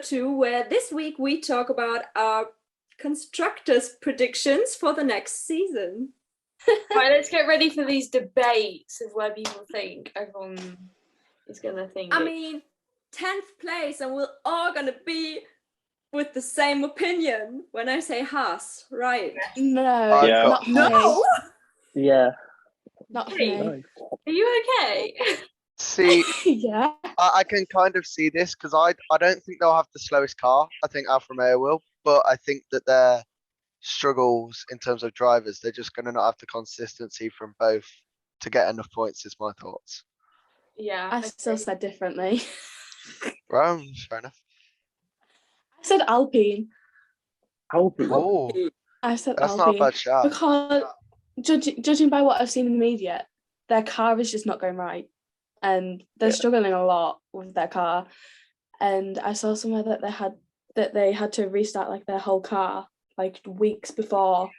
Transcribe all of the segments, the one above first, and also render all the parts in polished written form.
2, where this week we talk about our constructors' predictions for the next season. Right, let's get ready for these debates of where people think everyone is going to think. I mean, 10th place, and we're all going to be with the same opinion when I say Haas, right? No, Yeah. not for No! me. Yeah. Not for Hey. me. No. Are you okay? See, Yeah. I can kind of see this because I don't think they'll have the slowest car. I think Alfa Romeo will, but I think that their struggles in terms of drivers, they're just going to not have the consistency from both to get enough points. Is my thoughts. Yeah. I still agree. said differently. Right, fair enough. I said Alpine. Alpine. Oh, I said that's Alpine. not a bad shout. Because judging by what I've seen in the media, their car is just not going right. And they're struggling a lot with their car. And I saw somewhere that they had to restart like their whole car like weeks before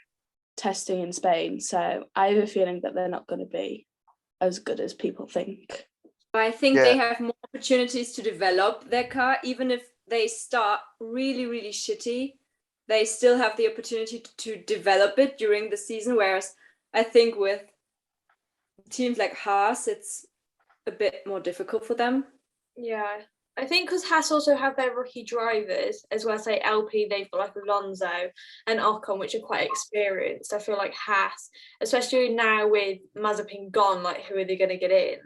testing in Spain. So I have a feeling that they're not going to be as good as people think. I think Yeah. they have more opportunities to develop their car, even if they start really, really shitty. They still have the opportunity to develop it during the season, whereas I think with teams like Haas, it's a bit more difficult for them. Yeah. I think because Haas also have their rookie drivers, as well as say LP, they've got like Alonso and Ocon, which are quite experienced. I feel like Haas, especially now with Mazepin gone, like who are they going to get in?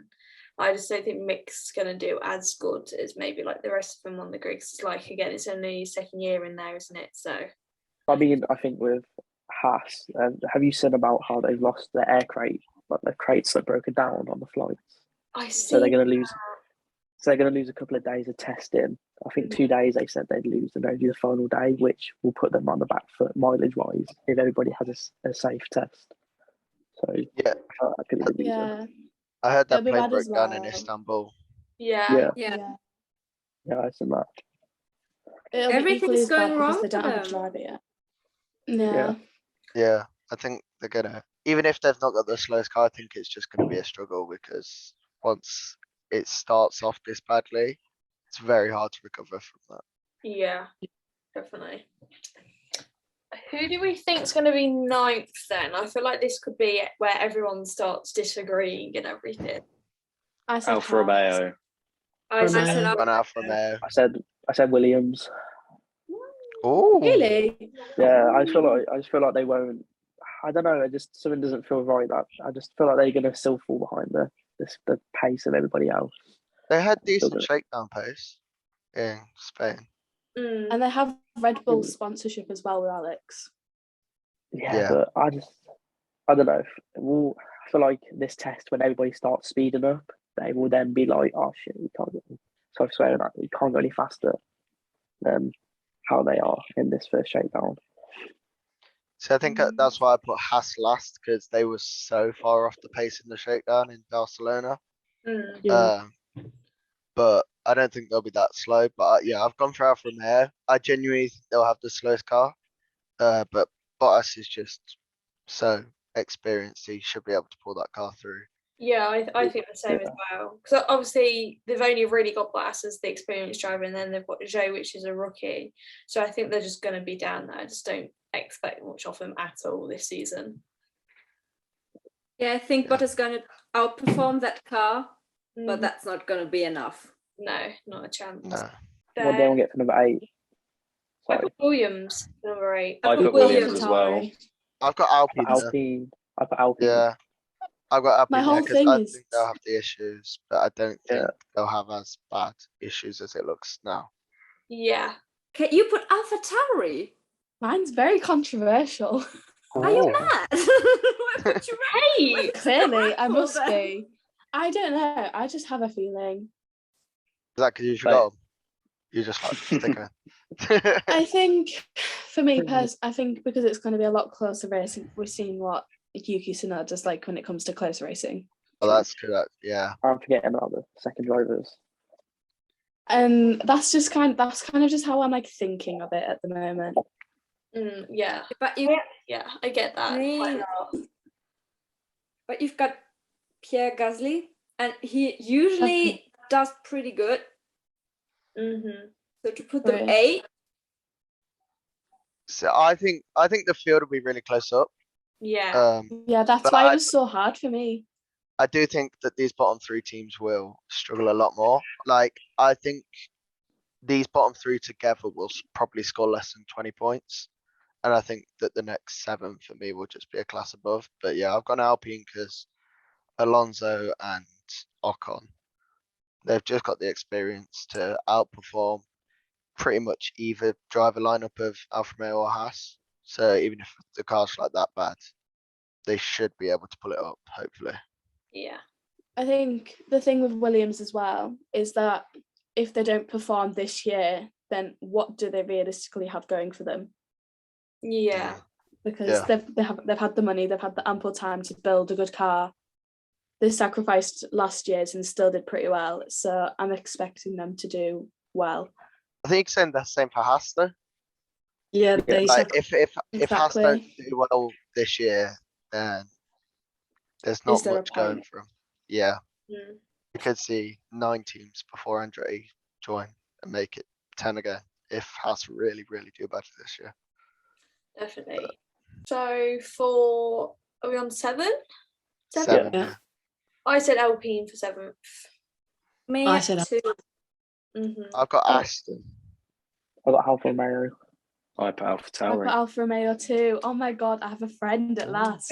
I just don't think Mick's going to do as good as maybe like the rest of them on the grid. 'Cause it's like, again, it's only his second year in there, isn't it? So I mean, I think with Haas, have you said about how they've lost their air crate, like the crates that broken down on the flights? I see. So they're going to lose. So they're going to lose a couple of days of testing. I think 2 days they said they'd lose, and only the final day, which will put them on the back foot mileage-wise if everybody has a safe test. So Yeah, I could lose them. Yeah. I heard that It'll be plane bad broke as down in well. Istanbul. Yeah. Yeah. Yeah, I said that. It'll be Everything's equally as bad going because wrong they don't for have a them. driver yet. Yeah. Yeah, I think they're gonna, even if they've not got the slowest car, I think it's just gonna be a struggle because once it starts off this badly, it's very hard to recover from that. Yeah, definitely. Who do we think's going to be 9th then? I feel like this could be where everyone starts disagreeing and everything. I said Oh, Haas. for Romeo. I said Romeo. Gone Alfa Romeo. I said Williams. Oh, Really? Yeah, I just feel like they won't. I don't know. Something doesn't feel right. That I just feel like they're gonna still fall behind the pace of everybody else. they had decent good. shakedown pace in Spain. And they have Red Bull sponsorship as well with Alex. Yeah, but I don't know. I feel like this test, when everybody starts speeding up, they will then be like, oh shit, we can't go. So I swear that we can't go any faster than how they are in this first shakedown. So I think that's why I put Haas last because they were so far off the pace in the shakedown in Barcelona. Yeah. But I don't think they'll be that slow. But yeah, I've gone for Alfa Romeo. I genuinely think they'll have the slowest car. But Bottas is just so experienced; he should be able to pull that car through. Yeah, I think the same as well. Because obviously they've only really got Bottas as the experienced driver, and then they've got Zhou, which is a rookie. So I think they're just going to be down there. I just don't expect much of them at all this season. Yeah, I think Bottas going to outperform that car, but that's not going to be enough. No, not a chance. No. What do I get for number 8? I put Williams number 8. I put Williams as well. I've got Alpine. Alpine. I put Alpine. Yeah. I've got Alpine My whole because thing I is- think they'll have the issues, but I don't think they'll have as bad issues as it looks now. Yeah. Okay, you put Alpha Tauri. Mine's very controversial. Are you mad? Why put you Hey! Clearly, I must be. I don't know. I just have a feeling. Is that because you forgot them? You just like sticking it. I think, for me, I think because it's going to be a lot closer racing, we're seeing what Yuki Tsunoda does like when it comes to close racing. Oh, that's correct. Yeah. I'm forgetting about the second drivers. And that's kind of just how I'm like thinking of it at the moment. Yeah. But you, yeah, I get that. But you've got Pierre Gasly, and he usually does pretty good. So to put them Right. 8, So I think the field will be really close up. Yeah. Yeah, that's But why it was so hard for me. I do think that these bottom 3 teams will struggle a lot more. Like, I think these bottom 3 together will probably score less than 20 points. And I think that the next 7 for me will just be a class above. But yeah, I've gone Alpine because Alonso and Ocon, they've just got the experience to outperform pretty much either driver lineup of Alfa Romeo or Haas. So even if the car's like that bad, they should be able to pull it up, hopefully. Yeah. I think the thing with Williams as well is that if they don't perform this year, then what do they realistically have going for them? Yeah. Because Yeah. they've had the money, they've had the ample time to build a good car. They sacrificed last year's and still did pretty well. So I'm expecting them to do well. I think saying the same for Haas though. Yeah, they Like sac- if Haas don't Exactly. do well this year, then there's Is not there a much going point? for them. Yeah, Mm. you could see 9 teams before Andretti join and make it 10 again if Haas really, really do better this year. Definitely. So are we on 7? 7, Yeah. yeah. I said Alpine for 7th. me I at said 2. I've got Oh. Aston. I got Alfa Romeo. I put Alpha I put Tauri. Alfa Romeo too. Oh my god, I have a friend at last.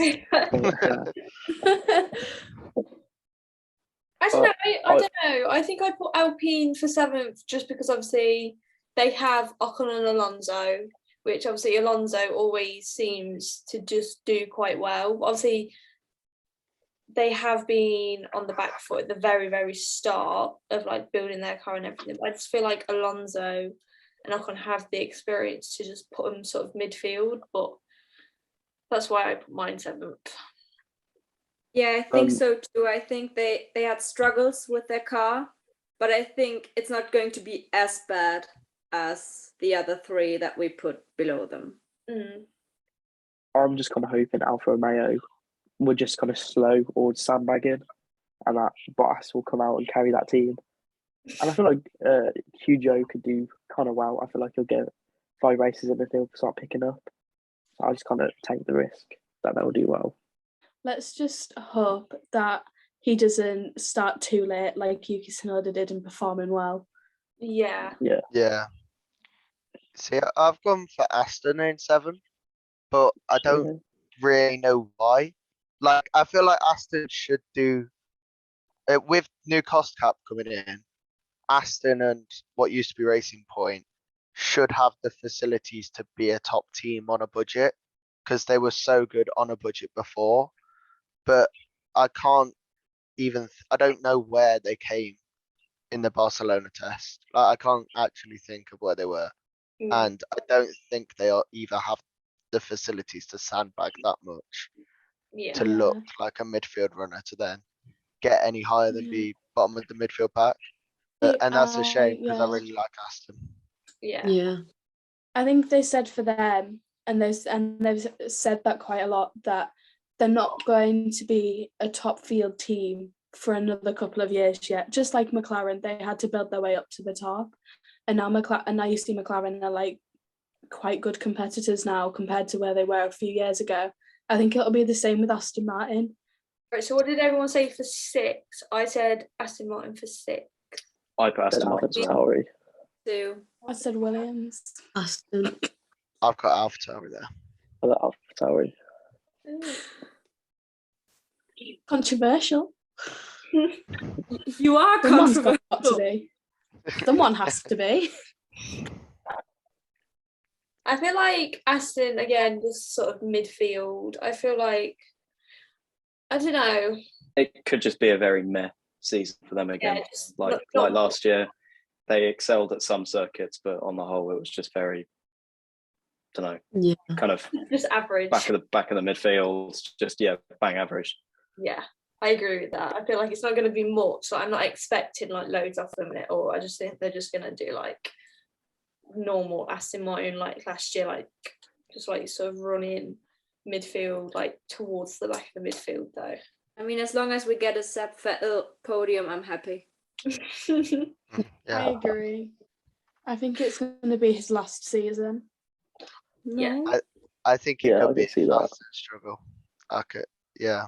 I don't know. I don't know. I think I put Alpine for 7th just because obviously they have Ocon and Alonso, which obviously Alonso always seems to just do quite well. Obviously, they have been on the back foot at the very, very start of like building their car and everything. But I just feel like Alonso and Ocon have the experience to just put them sort of midfield, but that's why I put mine 7th. Yeah, I think Um, so too. I think they had struggles with their car, but I think it's not going to be as bad as the other 3 that we put below them. Mm. I'm just kind of hoping Alfa Romeo will just kind of slow or sandbagging, and that Bottas will come out and carry that team. And I feel like Hugo could do kind of well. I feel like he'll get 5 races in the field, start picking up. So I just kind of take the risk that they'll do well. Let's just hope that he doesn't start too late like Yuki Tsunoda did in performing well. Yeah. Yeah. See, I've gone for Aston in 7, but I don't really know why. Like, I feel like Aston should do with new cost cap coming in. Aston and what used to be Racing Point should have the facilities to be a top team on a budget because they were so good on a budget before. But I can't even, I don't know where they came in the Barcelona test. Like, I can't actually think of where they were. Mm. And I don't think they either have the facilities to sandbag that much Yeah. to look like a midfield runner to then get any higher than the bottom of the midfield pack. And that's a shame because I really like Aston. Yeah. yeah. I think they said for them, and they've said that quite a lot, that they're not going to be a top field team for another couple of years yet. Just like McLaren, they had to build their way up to the top, and now you see McLaren are like quite good competitors now compared to where they were a few years ago. I think it'll be the same with Aston Martin. Right, so what did everyone say for 6? I said Aston Martin for 6. I put Aston Then Martin. Alfa Tauri. 2. I said Williams. Aston. I've got Alpha Tauri there. I got Alfa Tauri. Controversial. You are Someone's controversial. got to be. Someone has to be. I feel like Aston, again, just sort of midfield. I feel like, I don't know. It could just be a very meh season for them again. Yeah, just like last year, they excelled at some circuits, but on the whole, it was just very, don't know, Yeah. kind of just average. back of the midfield, just bang average. Yeah, I agree with that. I feel like it's not going to be much. Like, I'm not expecting like loads off them in it, or I just think they're just going to do like normal Aston Martin like last year, like just like sort of running midfield like towards the back of the midfield though. I mean, as long as we get a Seb Vettel podium, I'm happy. Yeah. I agree. I think it's going to be his last season. Yeah. No, I think it Yeah, I could can be see his that. last struggle. Yeah.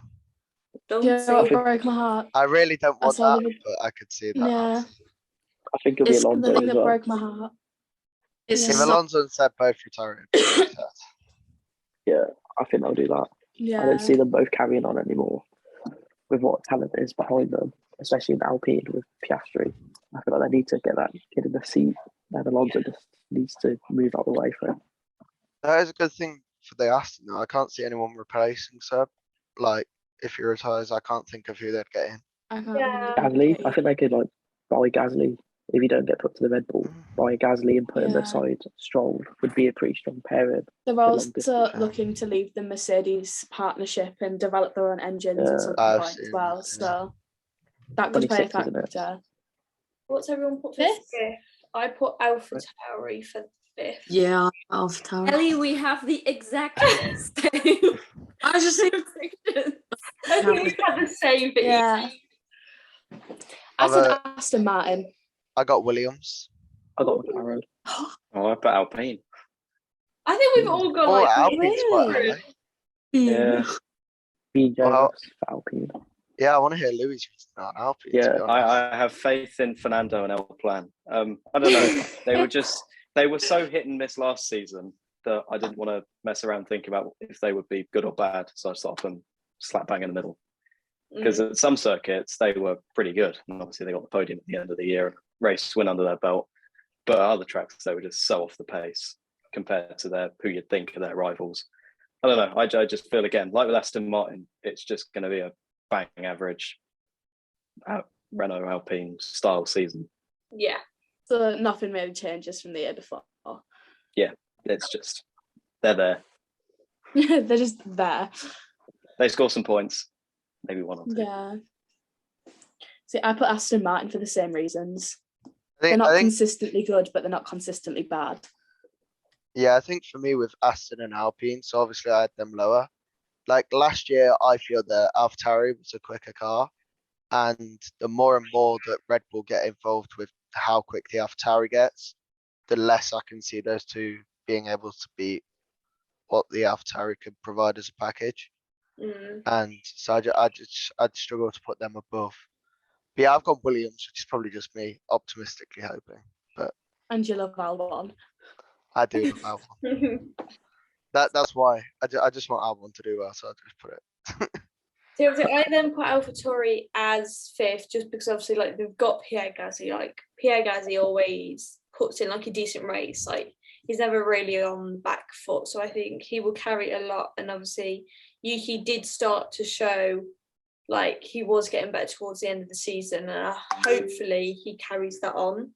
don't Yeah, say it broke my heart. I really don't I want saw that, the but I could see that. yeah, I think it'll be It's Alonso the thing as that well. broke my heart. It's If Yeah. Alonso and Seb both retire, it'd be really sad. Yeah, I think they'll do that. I Yeah, don't see them both carrying on anymore with what talent is behind them, especially in Alpine with Piastri. I feel like they need to get that kid in the seat, and Alonso just needs to move out the way for him. That is a good thing for the Aston though. I can't see anyone replacing Seb. Like, if he retires, I can't think of who they'd get in. I can't Yeah. remember. Gasly, I think they could like buy Gasly if you don't get put to the Red Bull. Buy Gasly and put him Yeah. aside. Stroll would be a pretty strong pairing. They're long also distance. looking to leave the Mercedes partnership and develop their own engines Yeah. at some I've point as seen well. that, yeah. So that could play a 26, isn't it? factor. What's everyone put for Fifth? fifth? I put Alpha Tauri for fifth. Yeah, Alpha Tauri. Ellie, we have the exact same. I was just saying, predictions. I think we have the same, but Yeah. I I've, said Aston Martin. I got Williams. I got McLaren. Oh, I put Alpine. I think we've all got Oh, like Alpine's quite really? high. Yeah, BJ Well- for Alpine. Yeah, I want to hear Louis on Alpine. Yeah, to be honest. I have faith in Fernando and El Plan. I don't know. They were so hit and miss last season that I didn't want to mess around thinking about if they would be good or bad. So I just thought I'd put them slap bang in the middle. Because at some circuits they were pretty good, and obviously they got the podium at the end of the year and race win under their belt. But at other tracks they were just so off the pace compared to who you'd think are their rivals. I don't know. I just feel again like with Aston Martin, it's just going to be a bang average Renault Alpine style season. yeah. So nothing really changes from the year before. It's just they're there. They're just there. They score some points, maybe one or two. Yeah. See, I put Aston Martin for the same reasons. I They're think, not I think consistently good, but they're not consistently bad. Yeah, I think for me with Aston and Alpine, so obviously I had them lower. Like last year, I feel that AlphaTauri was a quicker car, and the more and more that Red Bull get involved with how quick the AlphaTauri gets, the less I can see those two being able to beat what the AlphaTauri could provide as a package. And so I'd struggle to put them above. But yeah, I've got Williams, which is probably just me optimistically hoping, but And you love Albon. I do love Albon. That's why I just want Albon to do well, so I just put it. So I then put AlphaTauri as fifth, just because obviously like they've got Pierre Gasly. Like Pierre Gasly always puts in like a decent race. Like he's never really on the back foot, so I think he will carry a lot. And obviously Yuki did start to show like he was getting better towards the end of the season, and hopefully he carries that on.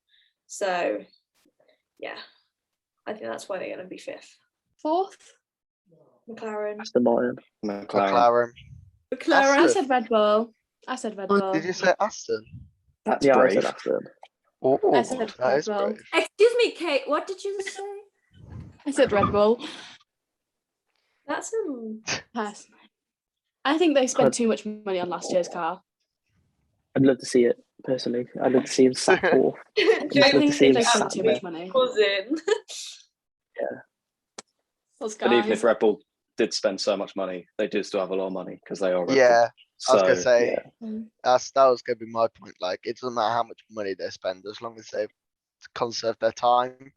So yeah, I think that's why they're going to be fifth. Fourth? McLaren. Aston Martin. McLaren. I Aston. said Red Bull. Did you say Aston? That's Yeah, I brave. said Aston. Oh, I said that Red is Bull. brave. Excuse me, Kate. What did you say? I said Red Bull. That's Personally. I think they spent too much money on last year's car. I'd love to see it personally. I'd love to see him sat fourth. I love to think see him they sat spent too there. much money. cousin. Those But even guys. if Red Bull did spend so much money, they do still have a lot of money because they are Red Bull. Yeah, I was gonna So, say yeah. that was gonna be my point. Like, it doesn't matter how much money they spend, as long as they conserve their time,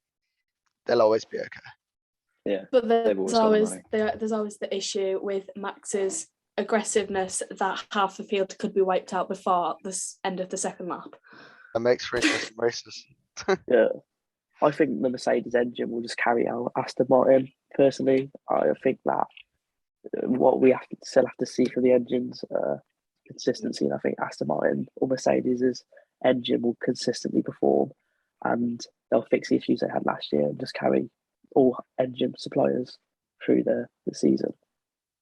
they'll always be okay. But They've always there's always the issue with Max's aggressiveness that half the field could be wiped out before the end of the second lap. That makes for interesting races. Yeah. I think the Mercedes engine will just carry out Aston Martin. Personally, I think that what we still have to see for the engines consistency, and I think Aston Martin or Mercedes' engine will consistently perform, and they'll fix the issues they had last year and just carry all engine suppliers through the season.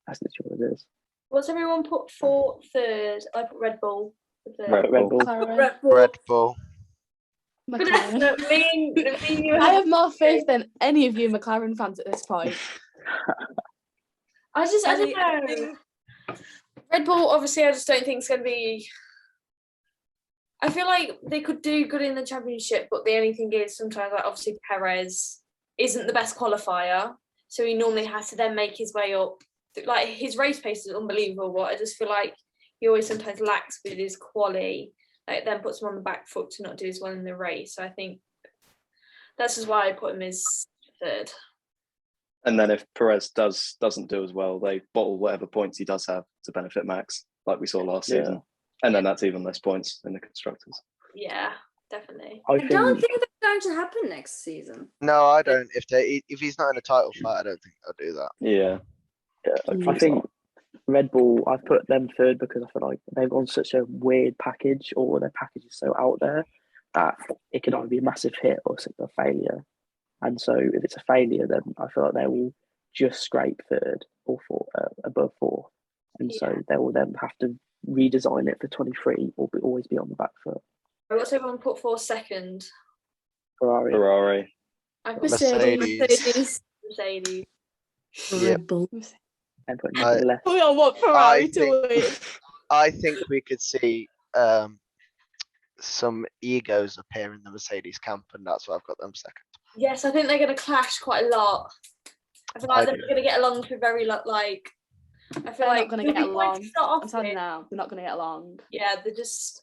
That's literally what it is. What's everyone put for third? I put Red Bull for third. Red Bull. Red Bull. McLaren. No, me and you I have more faith than any of you McLaren fans at this point. I don't know. Red Bull, obviously, I just don't think it's going to be I feel like they could do good in the championship, but the only thing is sometimes, like obviously Perez isn't the best qualifier, so he normally has to then make his way up. Like his race pace is unbelievable, but I just feel like he always sometimes lacks with his quali. Like then puts him on the back foot to not do as well in the race. So I think that's just why I put him as third. And then if Perez doesn't do as well, they bottle whatever points he does have to benefit Max, like we saw last season. And then that's even less points in the constructors. Yeah, definitely. I don't think that's going to happen next season. No, I don't. If he's not in a title fight, I don't think they'll do that. Yeah. I think Red Bull, I've put them third because I feel like they've gone such a weird package, or their package is so out there that it could either be a massive hit or a failure. And so if it's a failure, then I feel like they will just scrape third or above fourth. And so they will then have to redesign it for 23 or always be on the back foot. What's everyone put for second? Ferrari. I put Mercedes. Mercedes. Red Bull. And putting to the left. We all want Ferrari to win. I think we could see some egos appear in the Mercedes camp, and that's why I've got them second. Yes, I think they're going to clash quite a lot. I feel like they're going to get along to very like. I feel They're like not going to get along. I'm I'm telling you now, they're not going to get along. Yeah, they're just.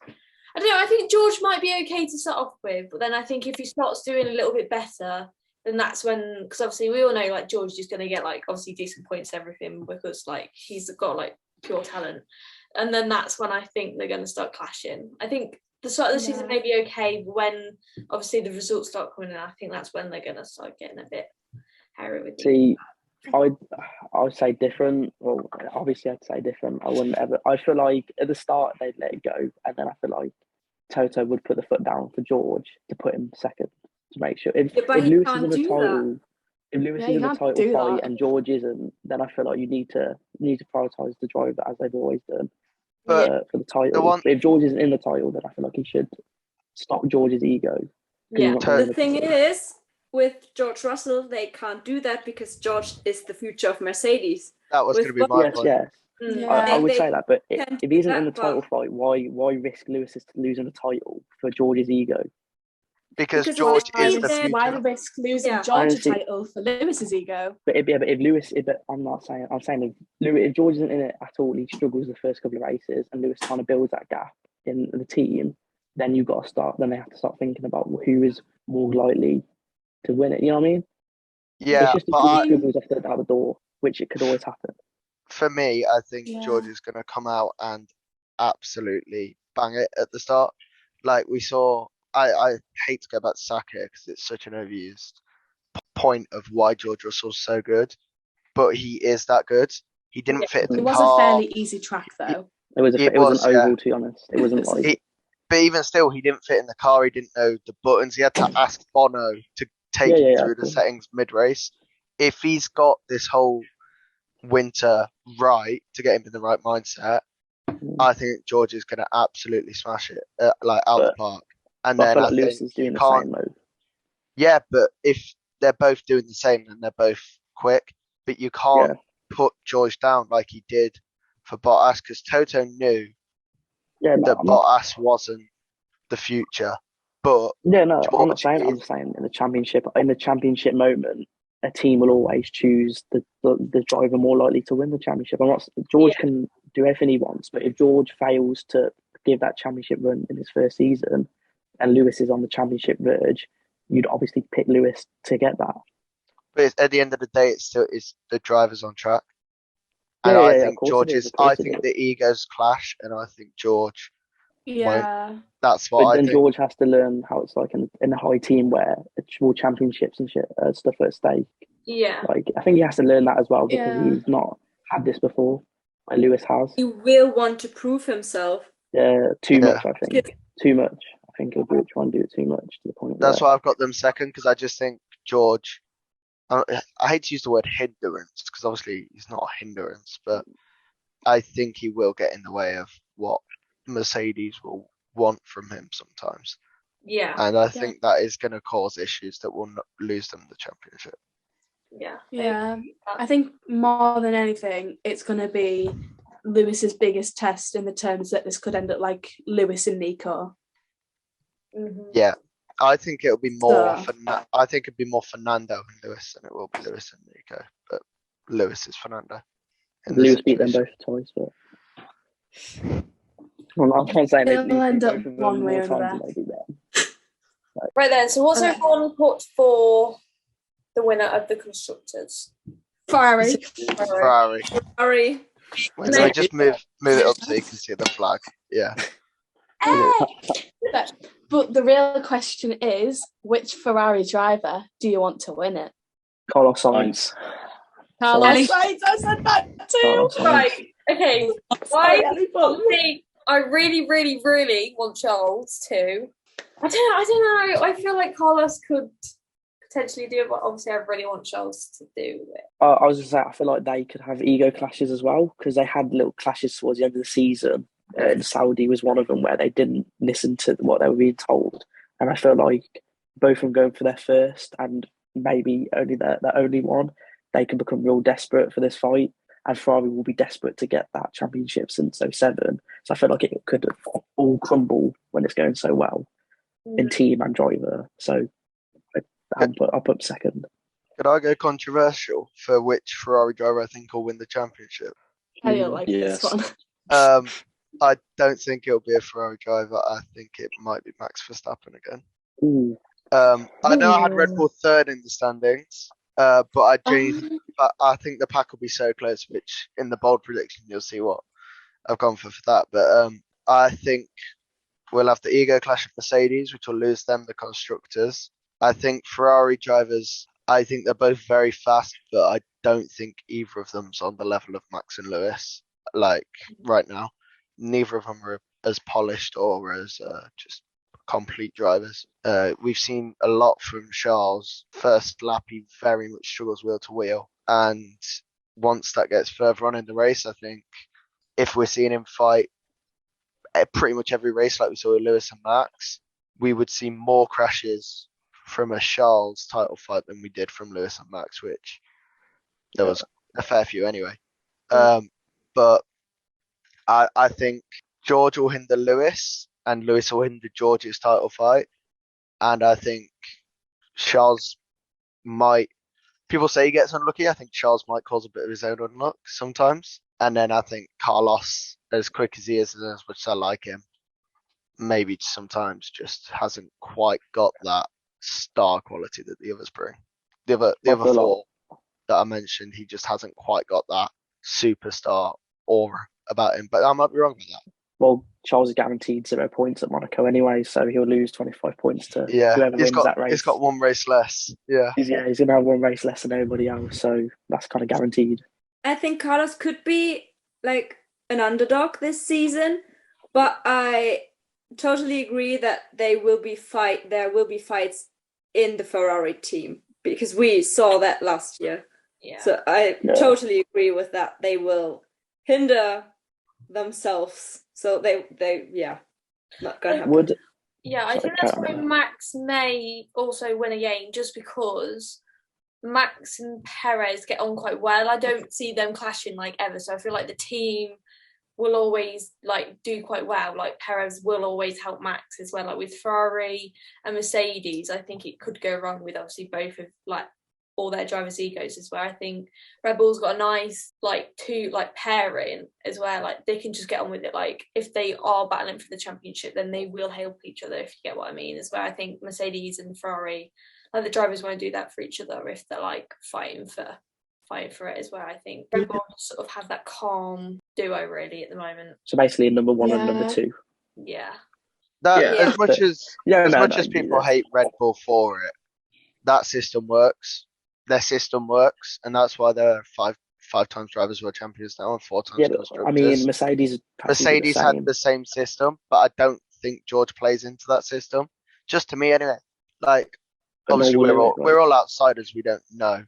I don't know. I think George might be okay to start off with, but then I think if he starts doing a little bit better, then that's when, because obviously we all know like George is going to get like obviously decent points, everything, because like he's got like pure talent, and then that's when I think they're going to start clashing. I think the start of the season may be okay, but when obviously the results start coming in, I think that's when they're going to start getting a bit hairy with See, I would say different. Well, obviously I'd say different. I wouldn't ever. I feel like at the start they'd let it go, and then I feel like Toto would put the foot down for George to put him second to make sure. If Lewis is in the title, if Lewis is in the title fight and George isn't, then I feel like you need to prioritise the driver as they've always done for the title. But if George isn't in the title, then I feel like he should stop George's ego. Yeah, the thing is, with George Russell, they can't do that because George is the future of Mercedes. That was going to be my point. Yes. Yeah. I would say that, but if he isn't in the that, title fight, why risk Lewis losing the title for George's ego? Because George is the future. Why risk losing George a title for Lewis's ego? But if Lewis, I'm saying if George isn't in it at all, he struggles the first couple of races, and Lewis kind of builds that gap in the team, then you've got to start. Then they have to start thinking about who is more likely to win it. You know what I mean? Yeah, it's just but struggles out the door, which it could always happen. For me, I think George is going to come out and absolutely bang it at the start. Like we saw, I hate to go back to Saka because it's such an overused point of why George Russell's so good, but he is that good. He didn't fit in the car. It was a fairly easy track though. It was an oval, to be honest. It wasn't like. But even still, he didn't fit in the car. He didn't know the buttons. He had to ask Bono to take him through the settings mid-race. If he's got this whole winter right to get him in the right mindset, I think George is going to absolutely smash it, out the park. And then I Lewis think is doing the same move. Yeah, but if they're both doing the same, then they're both quick. But you can't put George down like he did for Bottas, because Toto knew that Bottas wasn't the future. But I'm not saying. I'm saying in the championship moment, a team will always choose the driver more likely to win the championship. George can do everything he wants, but if George fails to give that championship run in his first season, and Lewis is on the championship verge, you'd obviously pick Lewis to get that. But at the end of the day, it's the drivers on track. And I think the egos clash, and I think George. Yeah. That's what I think. Then George has to learn how it's like in a high team where it's all championships and shit, stuff at stake. Yeah. Like I think he has to learn that as well because he's not had this before. Like Lewis has. He will want to prove himself. Too much, I think. Too much. I think he'll try and do it too much to the point. That's why I've got them second, because I just think George. I hate to use the word hindrance because obviously he's not a hindrance, but I think he will get in the way of what Mercedes will want from him sometimes. Yeah. And I think that is going to cause issues that will not lose them the championship. Yeah. Yeah. I think more than anything, it's going to be Lewis's biggest test in the terms that this could end up like Lewis and Nico. Mhm. Yeah, I think it'll be more. So- I think it'll be more Fernando and Lewis than it will be Lewis and Nico. But Lewis is Fernando. In this Lewis beat them situation. both twice, but I'm trying to say It'll Lewis beat end up both of one them way more or times another. than they beat them. Right then. So what's Okay. everyone put for the winner of the constructors? Ferrari. Ferrari. Sorry. Wait, let me just move it up so you can see the flag. Yeah. But the real question is, which Ferrari driver do you want to win it? Carlos Sainz. Sainz. Carlos Sainz, I said that too. Carlos Sainz. Right. Okay. Sorry, I Ellie, but- I really, really, really want Charles to. I don't know. I feel like Carlos could potentially do it, but obviously I really want Charles to do it. I was going to say, I feel like they could have ego clashes as well, because they had little clashes towards the end of the season. And Saudi was one of them where they didn't listen to what they were being told. And I feel like both of them going for their first and maybe only their only one, they can become real desperate for this fight. And Ferrari will be desperate to get that championship since 07. So I feel like it could all crumble when it's going so well in team and driver. So I'll put second. Could I go controversial for which Ferrari driver I think will win the championship? I don't like Yes. this one. I don't think it'll be a Ferrari driver. I think it might be Max Verstappen again. Ooh. I know I had Red Bull third in the standings, but I think the pack will be so close, which in the bold prediction you'll see what I've gone for that. But I think we'll have the ego clash of Mercedes, which will lose them the constructors. I think Ferrari drivers, I think they're both very fast, but I don't think either of them's on the level of Max and Lewis. Like right now, neither of them are as polished or as just complete drivers. We've seen a lot from Charles. First lap, he very much struggles wheel to wheel, and once that gets further on in the race, I think if we're seeing him fight pretty much every race like we saw with Lewis and Max, we would see more crashes from a Charles title fight than we did from Lewis and Max, which there was a fair few anyway. But I think George will hinder Lewis and Lewis will hinder George's title fight. And I think Charles might, people say he gets unlucky. I think Charles might cause a bit of his own unluck sometimes. And then I think Carlos, as quick as he is and as much as I like him, maybe sometimes just hasn't quite got that star quality that the others bring. The other four that I mentioned, he just hasn't quite got that superstar aura about him. But I might be wrong with that. Well, Charles is guaranteed 0 points at Monaco anyway, so he'll lose 25 points to whoever wins that race. He's got one race less. Yeah. He's going to have one race less than everybody else, so that's kind of guaranteed. I think Carlos could be like an underdog this season, but I totally agree that there will be fights in the Ferrari team because we saw that last year. Yeah. So I totally agree with that. They will hinder themselves. So they not gonna happen. I think that's why Max may also win again, just because Max and Perez get on quite well. I don't see them clashing like ever. So I feel like the team will always like do quite well. Like Perez will always help Max as well. Like with Ferrari and Mercedes, I think it could go wrong with obviously both of like all their drivers' egos as well. I think Red Bull's got a nice pairing as well. Like they can just get on with it. Like if they are battling for the championship, then they will help each other, if you get what I mean, as well. I think Mercedes and Ferrari, like the drivers won't do that for each other if they're like fighting for it as well. I think Red Bull sort of have that calm duo really at the moment. So basically number one and number two. Yeah. As much as people hate Red Bull for it, that system works. Their system works, and that's why they're five times drivers world champions now and 4 times constructors. I mean, Mercedes had the same system, but I don't think George plays into that system. Just to me, anyway. Like, obviously, we're all outsiders. We don't know.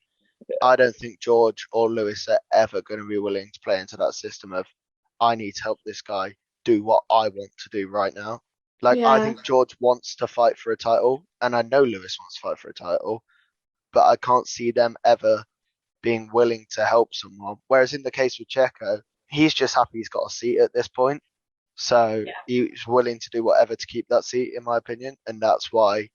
Yeah. I don't think George or Lewis are ever going to be willing to play into that system of, I need to help this guy do what I want to do right now. Like, I think George wants to fight for a title, and I know Lewis wants to fight for a title, but I can't see them ever being willing to help someone. Whereas in the case with Checo, he's just happy he's got a seat at this point. So he's willing to do whatever to keep that seat, in my opinion, and that's why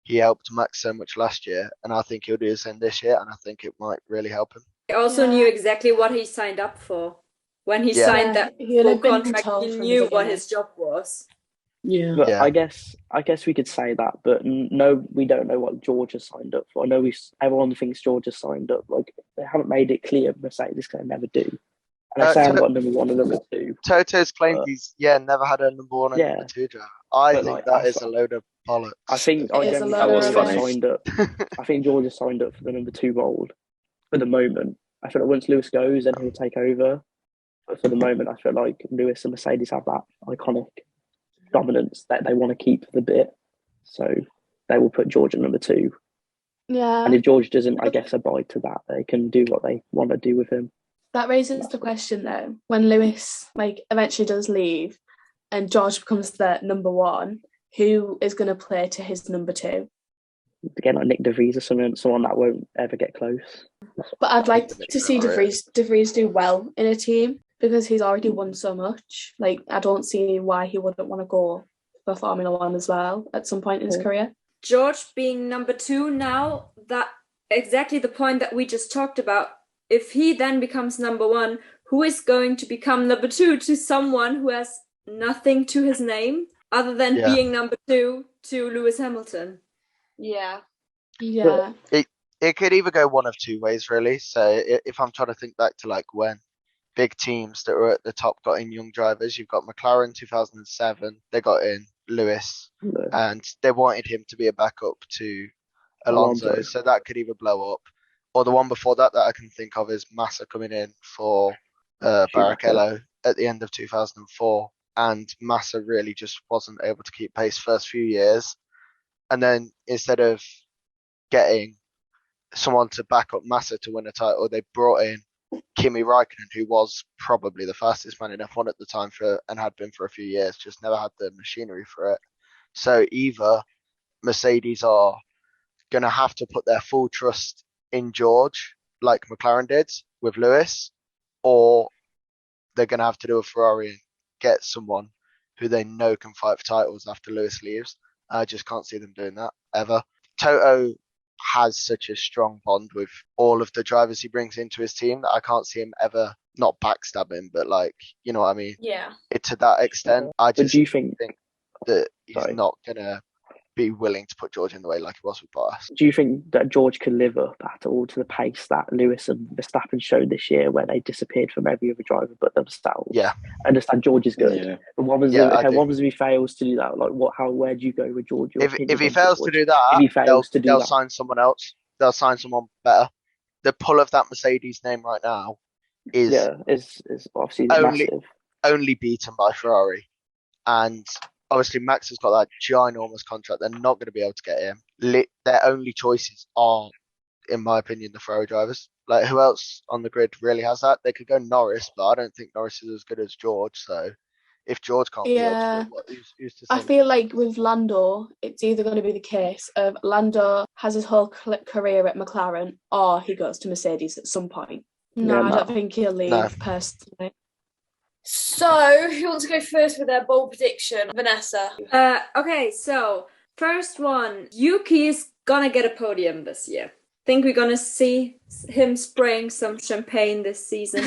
he helped Max so much last year, and I think he'll do the same this year, and I think it might really help him. He also knew exactly what he signed up for. When he signed that he'll full have been contract, told he from the knew what beginning. his job was. Yeah. But Yeah. I guess we could say that, but no, we don't know what George has signed up for. I know everyone thinks George has signed up. Like, they haven't made it clear Mercedes can never do. And they say I haven't got number 1 and number 2. Toto's claimed he's never had a number 1 and number 2 driver. I But, think like, that is a load of bollocks. I think It is a lot George of has rubbish. signed up. I think George has signed up for the number 2 role for the moment. I feel like once Lewis goes, then he'll take over. But for the moment, I feel like Lewis and Mercedes have that iconic dominance that they want to keep the bit. So they will put George at number 2. Yeah. And if George doesn't, I guess, abide to that, they can do what they want to do with him. That raises the question though, when Lewis eventually does leave and George becomes the number 1, who is going to play to his number 2? Again, like Nick De Vries or someone that won't ever get close. But I'd like think to see De Vries do well in a team because he's already won so much. Like, I don't see why he wouldn't want to go for Formula 1 as well at some point in his career. George being number 2 now, that exactly the point that we just talked about. If he then becomes number 1, who is going to become number 2 to someone who has nothing to his name other than being number 2 to Lewis Hamilton? Yeah. Yeah. It could either go one of 2 ways, really. So if I'm trying to think back to like when big teams that were at the top got in young drivers, you've got McLaren 2007, they got in Lewis, and they wanted him to be a backup to Alonso. So that could either blow up, or the one before that I can think of is Massa coming in for Barrichello at the end of 2004, and Massa really just wasn't able to keep pace first few years, and then instead of getting someone to back up Massa to win a title, they brought in Kimi Räikkönen, who was probably the fastest man in F1 at the time and had been for a few years, just never had the machinery for it. So either Mercedes are going to have to put their full trust in George, like McLaren did with Lewis, or they're going to have to do a Ferrari and get someone who they know can fight for titles after Lewis leaves. I just can't see them doing that ever. Toto has such a strong bond with all of the drivers he brings into his team that I can't see him ever not backstabbing, but like, you know what I mean? Yeah. To that extent, I just do you think that he's not gonna be willing to put George in the way like he was with Bottas. Do you think that George can live up at all to the pace that Lewis and Verstappen showed this year, where they disappeared from every other driver but themselves? Yeah, I understand George is good. Yeah. But what was if he fails to do that? Like, where do you go with George? If he fails to do that, they'll sign someone else. They'll sign someone better. The pull of that Mercedes name right now is obviously massive. Only beaten by Ferrari, and obviously Max has got that ginormous contract. They're not going to be able to get him. Their only choices are, in my opinion, the Ferrari drivers. Like, who else on the grid really has that? They could go Norris, but I don't think Norris is as good as George. So if George can't be able to win, who's to say? I feel like with Lando, it's either going to be the case of Lando has his whole career at McLaren, or he goes to Mercedes at some point. No, I don't think he'll leave personally. So, who wants to go first with their bold prediction? Vanessa. Okay, so first one, Yuki is gonna get a podium this year. Think we're gonna see him spraying some champagne this season.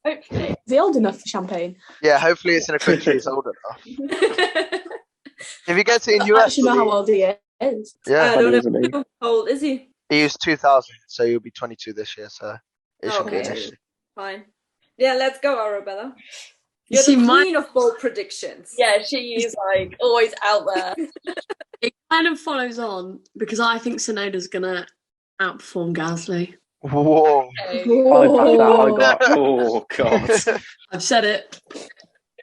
Hopefully. Is he old enough for champagne? Yeah, hopefully it's in a country he's old enough. If he gets it in US, I actually know how old he is. Yeah, I don't know. How old is he? He was 2000, so he'll be 22 this year. So it should be an issue. Fine. Yeah, let's go, Arabella. You're the queen of bold predictions. Yeah, she is like always out there. It kind of follows on because I think Tsunoda's gonna outperform Gasly. Whoa! Oh God! I've said it.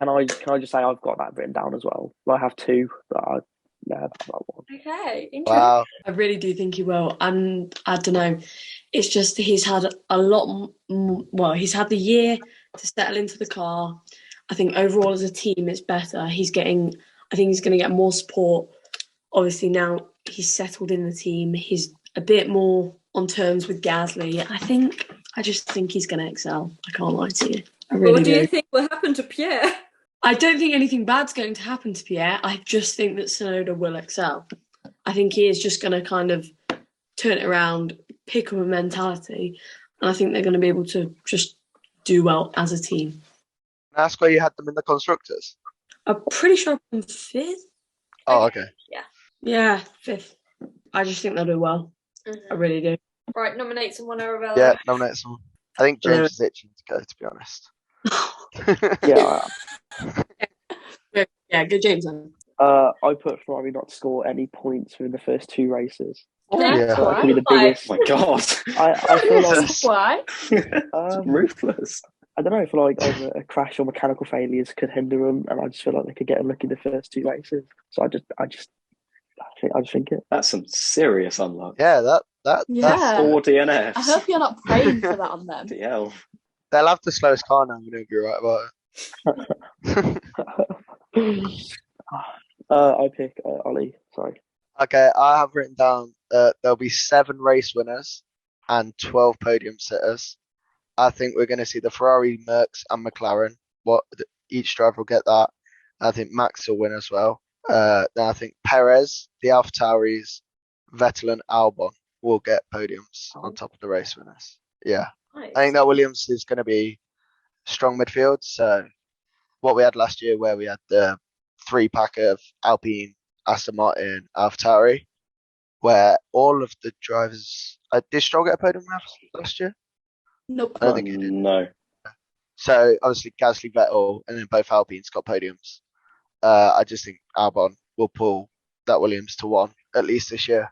Can I just say I've got that written down as well? I have two, but that one. Okay, interesting. Wow! I really do think he will, and I don't know. It's just he's had a lot. Well, he's had the year to settle into the car. I think overall as a team, it's better. I think he's going to get more support. Obviously, now he's settled in the team. He's a bit more on terms with Gasly. I just think he's going to excel. I can't lie to you. I really What do you think will happen to Pierre? I don't think anything bad's going to happen to Pierre. I just think that Tsunoda will excel. I think he is just going to kind of turn it around, pick up a mentality, and I think they're going to be able to just do well as a team. Can I ask where you had them in the constructors? I'm pretty sure I'm 5th. Oh, okay. Yeah, 5th. I just think they'll do well. I really do. Right, nominate someone, Arabella. Yeah, nominate someone. I think James is itching to go, to be honest. Yeah, Yeah, good James. Then. I put Ferrari not to score any points within the first 2 races. Yeah. So that could be the biggest. Oh my God. I feel like Why? It's ruthless. I don't know if like either a crash or mechanical failures could hinder them, and I just feel like they could get unlucky the first 2 races. So I just think it. That's some serious unluck. Yeah, that's Yeah. 4 DNFs. I hope you're not praying for that on them. DL. they'll have the slowest car now. We know you're right about it. I pick Ollie. Sorry. Okay, I have written down there'll be 7 race winners and 12 podium sitters. I think we're going to see the Ferrari, Mercs, and McLaren. Each driver will get that. I think Max will win as well. Then I think Perez, the AlphaTauris, Vettel, and Albon will get podiums on top of the race winners. Yeah, Nice. I think that Williams is going to be strong midfield. So what we had last year, where we had the 3-pack of Alpine, Aston Martin, AlphaTauri, where all of the drivers did Stroll get a podium last year? Nope. I don't think he did. No. So obviously Gasly, Vettel, and then both Alpines got podiums. I just think Albon will pull that Williams to 1 at least this year.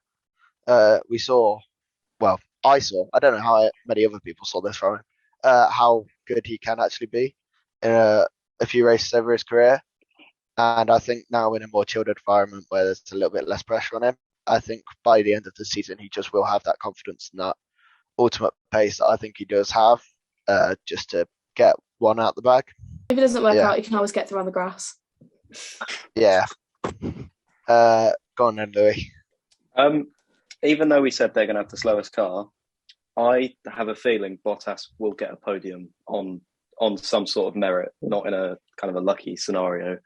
I saw, I don't know how many other people saw this from him, how good he can actually be in a few races over his career. And I think now in a more chilled environment where there's a little bit less pressure on him, I think by the end of the season, he just will have that confidence and that ultimate pace that I think he does have, just to get 1 out the bag. If it doesn't work Yeah. out, you can always get through on the grass. Yeah. Go on then, Louis. Even though we said they're going to have the slowest car, I have a feeling Bottas will get a podium on some sort of merit, not in a kind of a lucky scenario.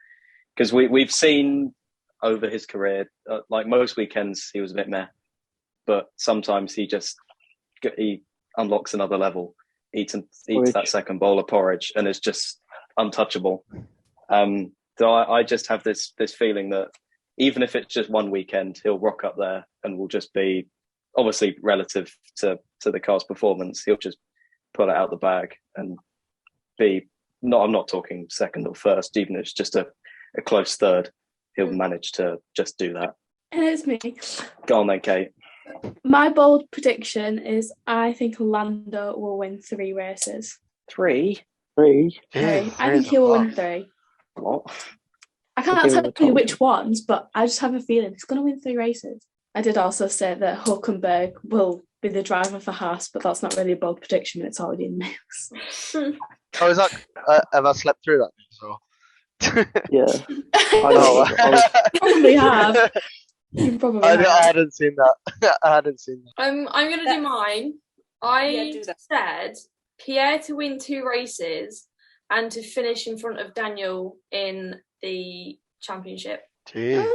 Because we've seen over his career, like most weekends, he was a bit meh, but sometimes he unlocks another level, eats that second bowl of porridge, and is just untouchable. So I just have this feeling that even if it's just 1 weekend, he'll rock up there and will just be, obviously relative to the car's performance, he'll just pull it out the bag and be, I'm not talking second or first, even if it's just a close third, he'll manage to just do that. And it's me. Go on then, Kate. My bold prediction is I think Lando will win 3 races. 3? 3. Okay. I think he will win 3. What? I can't tell you which ones, but I just have a feeling he's going to win 3 races. I did also say that Hulkenberg will be the driver for Haas, but that's not really a bold prediction when it's already in the mix. Oh, is that? Have I slept through that as well? Yeah. Probably have. You probably I have. hadn't seen that. I hadn't seen that. I'm going to do mine. I do that. said Pierre to win 2 races and to finish in front of Daniel in the championship. Jeez.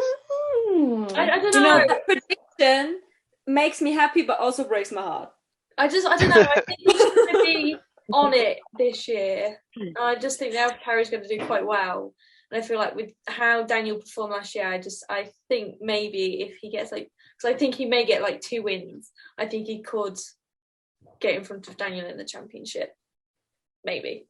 I don't You know. know, that prediction makes me happy, but also breaks my heart. I don't know. I think he's going to be on it this year. And I just think now Perry's going to do quite well. And I feel like with how Daniel performed last year, I think maybe if he gets because I think he may get 2 wins. I think he could get in front of Daniel in the championship. Maybe.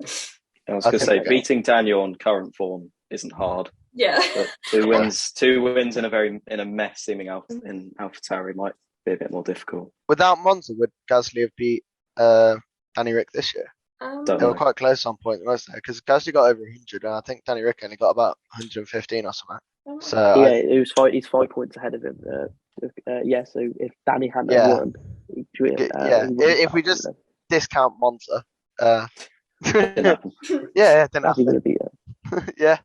I was going to I say, think- beating Daniel on current form isn't hard. Yeah. But 2 wins in a mess seeming in AlphaTauri might be a bit more difficult. Without Monza, would Gasly have beat Danny Rick this year? Don't They know. were quite close on point, wasn't they? Because Gasly got over 100, and I think Danny Rick only got about 115 or something. So Yeah, I- it was he's 5 points ahead of him. So if Danny hadn't Yeah. won, yeah, he wouldn't if have we just won. discount Monza, Didn't happen. yeah, then He's going to beat him. yeah.